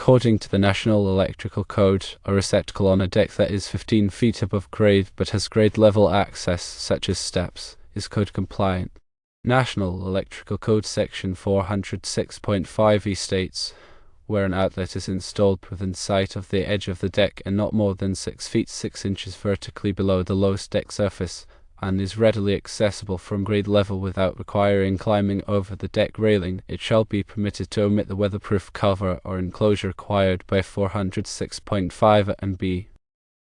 According to the National Electrical Code, a receptacle on a deck that is 15 feet above grade but has grade level access, such as steps, is code compliant. National Electrical Code Section 406.5e states, where an outlet is installed within sight of the edge of the deck and not more than 6 feet 6 inches vertically below the lowest deck surface, and is readily accessible from grade level without requiring climbing over the deck railing, it shall be permitted to omit the weatherproof cover or enclosure required by 406.5 and b.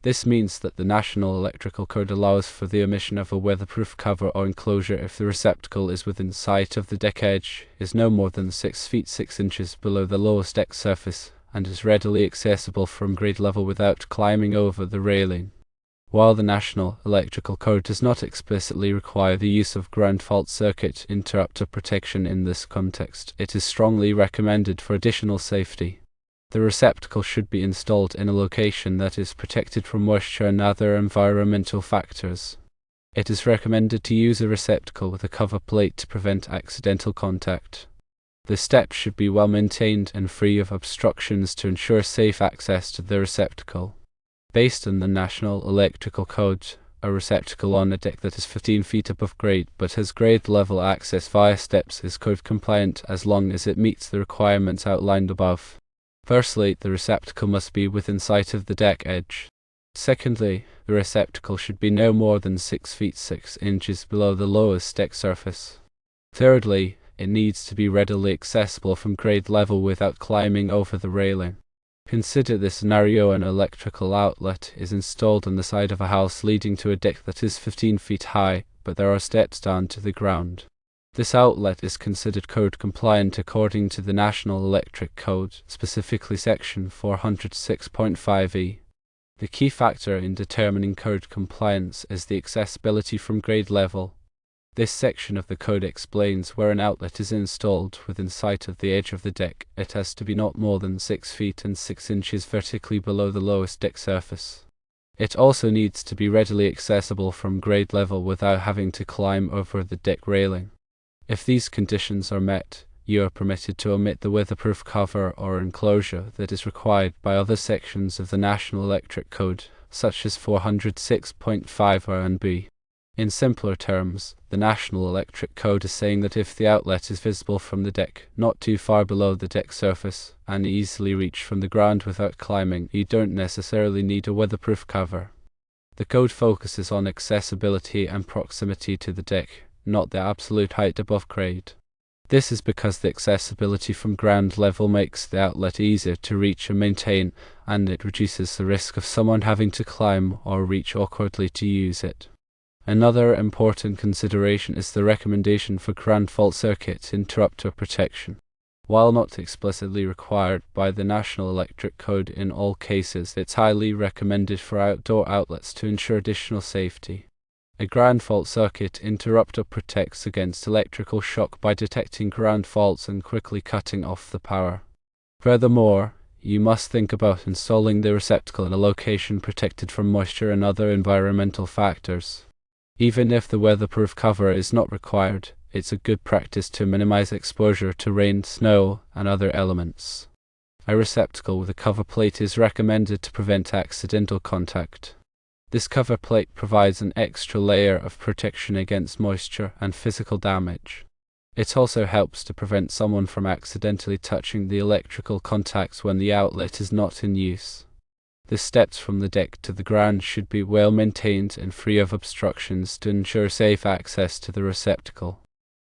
This means that the National Electrical Code allows for the omission of a weatherproof cover or enclosure if the receptacle is within sight of the deck edge, is no more than 6 feet 6 inches below the lowest deck surface, and is readily accessible from grade level without climbing over the railing. While the National Electrical Code does not explicitly require the use of ground fault circuit interrupter protection in this context, it is strongly recommended for additional safety. The receptacle should be installed in a location that is protected from moisture and other environmental factors. It is recommended to use a receptacle with a cover plate to prevent accidental contact. The steps should be well maintained and free of obstructions to ensure safe access to the receptacle. Based on the National Electrical Code, a receptacle on a deck that is 15 feet above grade but has grade level access via steps is code compliant as long as it meets the requirements outlined above. Firstly, the receptacle must be within sight of the deck edge. Secondly, the receptacle should be no more than 6 feet 6 inches below the lowest deck surface. Thirdly, it needs to be readily accessible from grade level without climbing over the railing. Consider this scenario: an electrical outlet is installed on the side of a house leading to a deck that is 15 feet high, but there are steps down to the ground. This outlet is considered code compliant according to the National Electric Code, specifically Section 406.5e. The key factor in determining code compliance is the accessibility from grade level. This section of the code explains where an outlet is installed within sight of the edge of the deck. It has to be not more than 6 feet and 6 inches vertically below the lowest deck surface. It also needs to be readily accessible from grade level without having to climb over the deck railing. If these conditions are met, you are permitted to omit the weatherproof cover or enclosure that is required by other sections of the National Electric Code, such as 406.5 and b. In simpler terms, the National Electric Code is saying that if the outlet is visible from the deck, not too far below the deck surface, and easily reached from the ground without climbing, you don't necessarily need a weatherproof cover. The code focuses on accessibility and proximity to the deck, not the absolute height above grade. This is because the accessibility from ground level makes the outlet easier to reach and maintain, and it reduces the risk of someone having to climb or reach awkwardly to use it. Another important consideration is the recommendation for ground fault circuit interrupter protection. While not explicitly required by the National Electric Code in all cases, it's highly recommended for outdoor outlets to ensure additional safety. A ground fault circuit interrupter protects against electrical shock by detecting ground faults and quickly cutting off the power. Furthermore, you must think about installing the receptacle in a location protected from moisture and other environmental factors. Even if the weatherproof cover is not required, it's a good practice to minimize exposure to rain, snow, and other elements. A receptacle with a cover plate is recommended to prevent accidental contact. This cover plate provides an extra layer of protection against moisture and physical damage. It also helps to prevent someone from accidentally touching the electrical contacts when the outlet is not in use. The steps from the deck to the ground should be well maintained and free of obstructions to ensure safe access to the receptacle.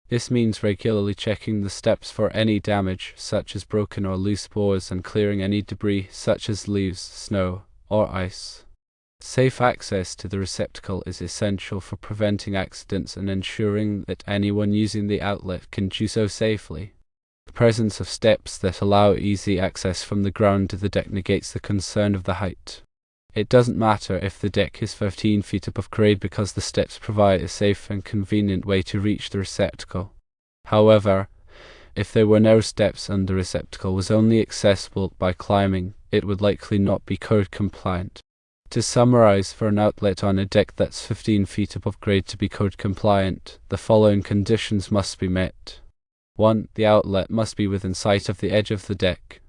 This means regularly checking the steps for any damage, such as broken or loose boards, and clearing any debris, such as leaves, snow, or ice. Safe access to the receptacle is essential for preventing accidents and ensuring that anyone using the outlet can do so safely. The presence of steps that allow easy access from the ground to the deck negates the concern of the height. It doesn't matter if the deck is 15 feet above grade because the steps provide a safe and convenient way to reach the receptacle. However, if there were no steps and the receptacle was only accessible by climbing, it would likely not be code compliant. To summarize, for an outlet on a deck that's 15 feet above grade to be code compliant, the following conditions must be met. 1. The outlet must be within sight of the edge of the deck.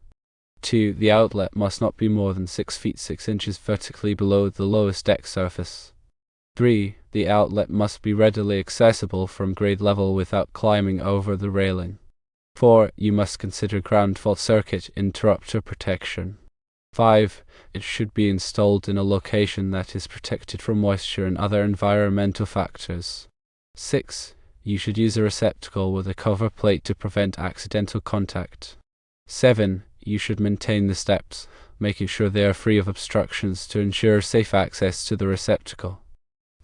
2. The outlet must not be more than 6 feet 6 inches vertically below the lowest deck surface. 3. The outlet must be readily accessible from grade level without climbing over the railing. 4. You must consider ground fault circuit interrupter protection. 5. It should be installed in a location that is protected from moisture and other environmental factors. 6. You should use a receptacle with a cover plate to prevent accidental contact. 7. You should maintain the steps, making sure they are free of obstructions to ensure safe access to the receptacle.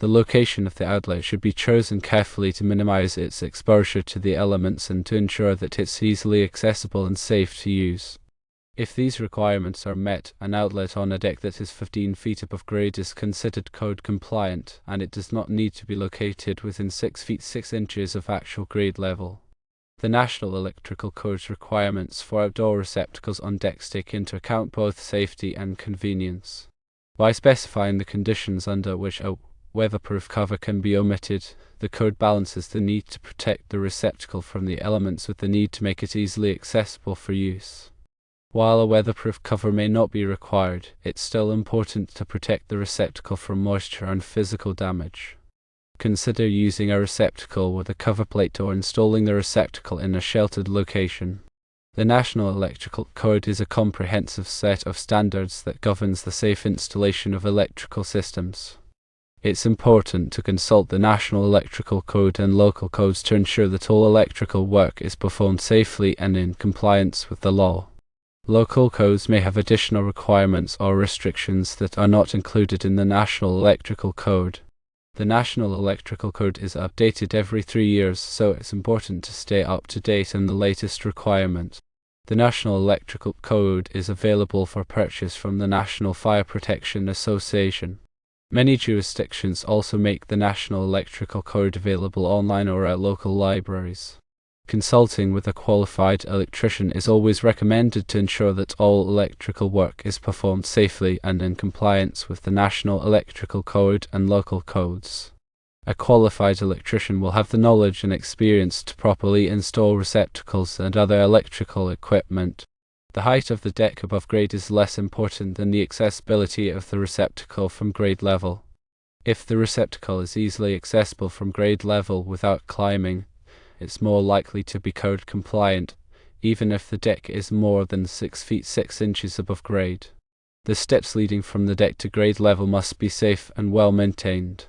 The location of the outlet should be chosen carefully to minimize its exposure to the elements and to ensure that it's easily accessible and safe to use. If these requirements are met, an outlet on a deck that is 15 feet above grade is considered code compliant, and it does not need to be located within 6 feet 6 inches of actual grade level. The National Electrical Code's requirements for outdoor receptacles on decks take into account both safety and convenience. By specifying the conditions under which a weatherproof cover can be omitted, the code balances the need to protect the receptacle from the elements with the need to make it easily accessible for use. While a weatherproof cover may not be required, it's still important to protect the receptacle from moisture and physical damage. Consider using a receptacle with a cover plate or installing the receptacle in a sheltered location. The National Electrical Code is a comprehensive set of standards that governs the safe installation of electrical systems. It's important to consult the National Electrical Code and local codes to ensure that all electrical work is performed safely and in compliance with the law. Local codes may have additional requirements or restrictions that are not included in the National Electrical Code. The National Electrical Code is updated every 3 years, so it's important to stay up to date on the latest requirement. The National Electrical Code is available for purchase from the National Fire Protection Association. Many jurisdictions also make the National Electrical Code available online or at local libraries. Consulting with a qualified electrician is always recommended to ensure that all electrical work is performed safely and in compliance with the National Electrical Code and local codes. A qualified electrician will have the knowledge and experience to properly install receptacles and other electrical equipment. The height of the deck above grade is less important than the accessibility of the receptacle from grade level. If the receptacle is easily accessible from grade level without climbing, it's more likely to be code compliant, even if the deck is more than 6 feet 6 inches above grade. The steps leading from the deck to grade level must be safe and well maintained.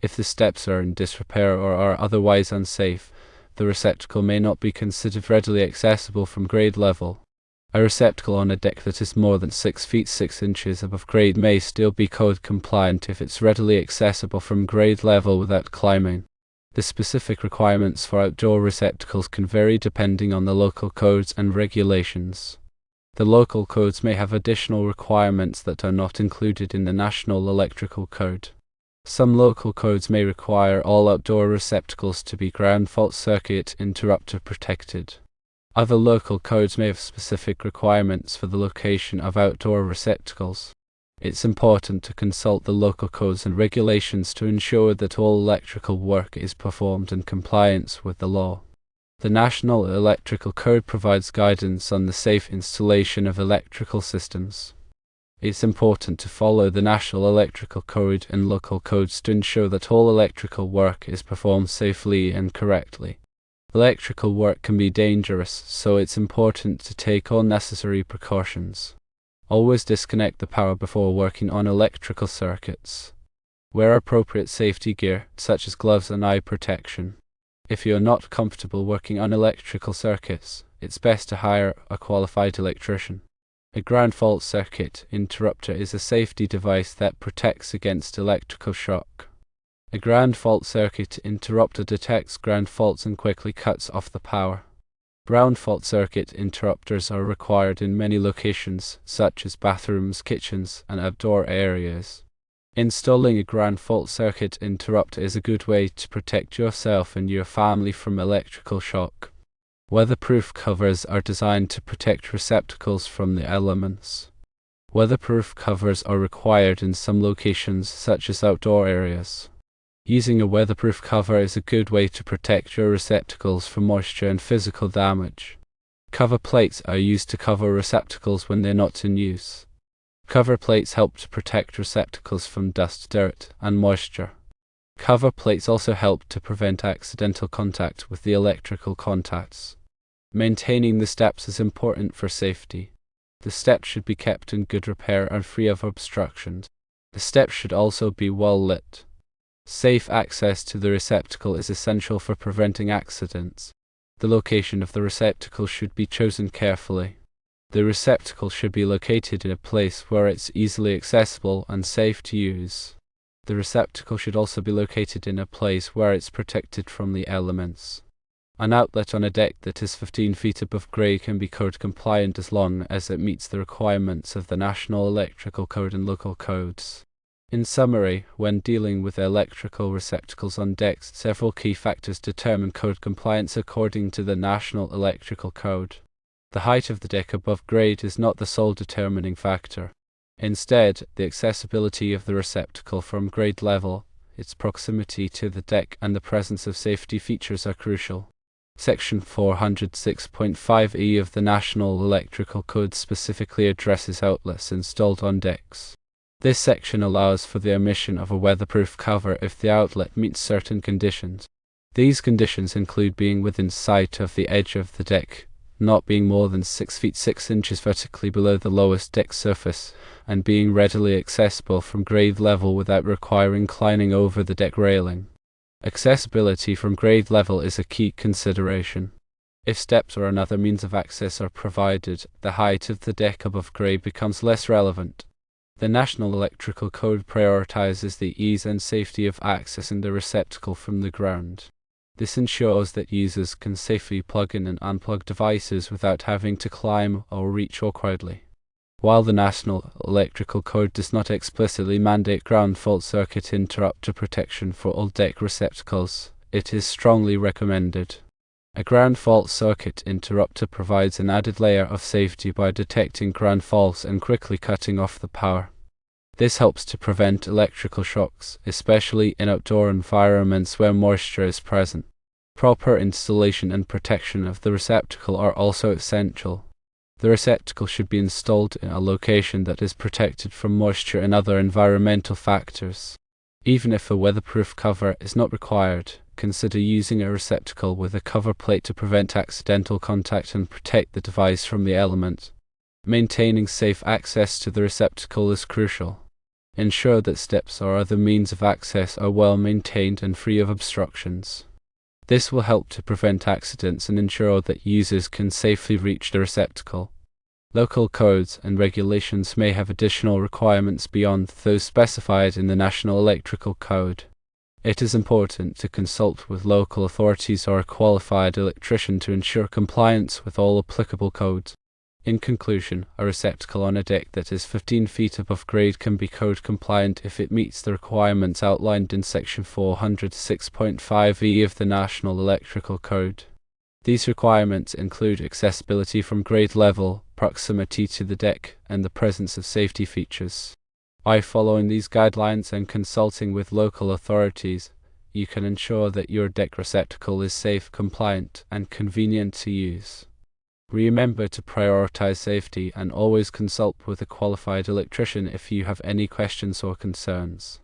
If the steps are in disrepair or are otherwise unsafe, the receptacle may not be considered readily accessible from grade level. A receptacle on a deck that is more than 6 feet 6 inches above grade may still be code compliant if it's readily accessible from grade level without climbing. The specific requirements for outdoor receptacles can vary depending on the local codes and regulations. The local codes may have additional requirements that are not included in the National Electrical Code. Some local codes may require all outdoor receptacles to be ground fault circuit interrupter protected. Other local codes may have specific requirements for the location of outdoor receptacles. It's important to consult the local codes and regulations to ensure that all electrical work is performed in compliance with the law. The National Electrical Code provides guidance on the safe installation of electrical systems. It's important to follow the National Electrical Code and local codes to ensure that all electrical work is performed safely and correctly. Electrical work can be dangerous, so it's important to take all necessary precautions. Always disconnect the power before working on electrical circuits. Wear appropriate safety gear, such as gloves and eye protection. If you're not comfortable working on electrical circuits, it's best to hire a qualified electrician. A ground fault circuit interrupter is a safety device that protects against electrical shock. A ground fault circuit interrupter detects ground faults and quickly cuts off the power. Ground fault circuit interrupters are required in many locations, such as bathrooms, kitchens, and outdoor areas. Installing a ground fault circuit interrupter is a good way to protect yourself and your family from electrical shock. Weatherproof covers are designed to protect receptacles from the elements. Weatherproof covers are required in some locations, such as outdoor areas. Using a weatherproof cover is a good way to protect your receptacles from moisture and physical damage. Cover plates are used to cover receptacles when they're not in use. Cover plates help to protect receptacles from dust, dirt, and moisture. Cover plates also help to prevent accidental contact with the electrical contacts. Maintaining the steps is important for safety. The steps should be kept in good repair and free of obstructions. The steps should also be well lit. Safe access to the receptacle is essential for preventing accidents. The location of the receptacle should be chosen carefully. The receptacle should be located in a place where it's easily accessible and safe to use. The receptacle should also be located in a place where it's protected from the elements. An outlet on a deck that is 15 feet above grade can be code compliant as long as it meets the requirements of the National Electrical Code and local codes. In summary, when dealing with electrical receptacles on decks, several key factors determine code compliance according to the National Electrical Code. The height of the deck above grade is not the sole determining factor. Instead, the accessibility of the receptacle from grade level, its proximity to the deck, and the presence of safety features are crucial. Section 406.5e of the National Electrical Code specifically addresses outlets installed on decks. This section allows for the omission of a weatherproof cover if the outlet meets certain conditions. These conditions include being within sight of the edge of the deck, not being more than 6 feet 6 inches vertically below the lowest deck surface, and being readily accessible from grade level without requiring climbing over the deck railing. Accessibility from grade level is a key consideration. If steps or another means of access are provided, the height of the deck above grade becomes less relevant. The National Electrical Code prioritizes the ease and safety of accessing the receptacle from the ground. This ensures that users can safely plug in and unplug devices without having to climb or reach awkwardly. While the National Electrical Code does not explicitly mandate ground fault circuit interrupter protection for all deck receptacles, it is strongly recommended. A ground fault circuit interrupter provides an added layer of safety by detecting ground faults and quickly cutting off the power. This helps to prevent electrical shocks, especially in outdoor environments where moisture is present. Proper installation and protection of the receptacle are also essential. The receptacle should be installed in a location that is protected from moisture and other environmental factors. Even if a weatherproof cover is not required, consider using a receptacle with a cover plate to prevent accidental contact and protect the device from the element. Maintaining safe access to the receptacle is crucial. Ensure that steps or other means of access are well maintained and free of obstructions. This will help to prevent accidents and ensure that users can safely reach the receptacle. Local codes and regulations may have additional requirements beyond those specified in the National Electrical Code. It is important to consult with local authorities or a qualified electrician to ensure compliance with all applicable codes. In conclusion, a receptacle on a deck that is 15 feet above grade can be code compliant if it meets the requirements outlined in Section 406.5e of the National Electrical Code. These requirements include accessibility from grade level, proximity to the deck, and the presence of safety features. By following these guidelines and consulting with local authorities, you can ensure that your deck receptacle is safe, compliant, and convenient to use. Remember to prioritize safety and always consult with a qualified electrician if you have any questions or concerns.